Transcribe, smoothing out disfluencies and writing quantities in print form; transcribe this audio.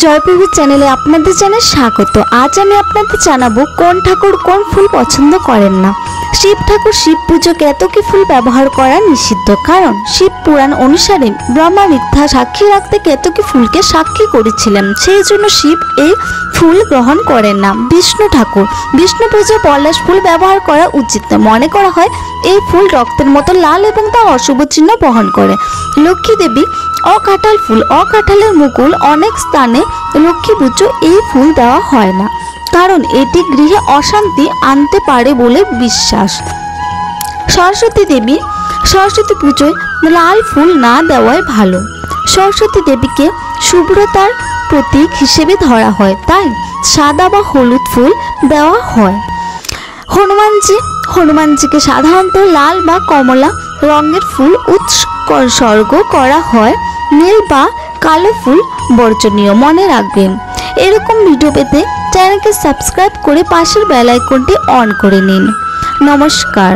জয়প্রভু চ্যানেলে আপনাদের জানাই স্বাগত। আজ আমি আপনাদের জানাবো কোন ঠাকুর কোন ফুল পছন্দ করেন না। শিব ঠাকুর শিব পুজোকে এত কি ফুল ব্যবহার করা নিষিদ্ধ, কারণ শিব পুরাণ অনুসারে ব্রহ্মা মিথ্যা সাক্ষী রাখতে কেতকী ফুলকে সাক্ষী করেছিলেন, সেই জন্য শিব এই ফুল গ্রহণ করেন না। বিষ্ণু ঠাকুর বিষ্ণু পুজো পলাশ ফুল ব্যবহার করা উচিত না, মনে করা হয় এই ফুল রক্তের মতো লাল এবং তা অশুভ চিহ্ন বহন করে। লক্ষ্মী দেবী অকাঁঠাল ফুল, অকাঁঠালের মুকুল অনেক স্থানে লক্ষ্মী পুজো এই ফুল দেওয়া হয় না, কারণ এটি গৃহে অশান্তি আনতে পারে বলে বিশ্বাস। সরস্বতী পুজোয় লাল ফুল না দেওয়াই ভালো। সরস্বতী দেবীকে শুভ্রতার প্রতীক হিসেবে ধরা হয়, তাই সাদা বা হলুদ ফুল দেওয়া হয়। হনুমানজিকে সাধারণত লাল বা কমলা রঙের ফুল উৎসর্গ করা হয়। নীল বা কালো ফুল বর্জনীয়, মনে রাখবেন। এরকম ভিডিও পেতে চ্যানেলকে সাবস্ক্রাইব করে পাশের বেল আইকনটি অন করে নিন। নমস্কার।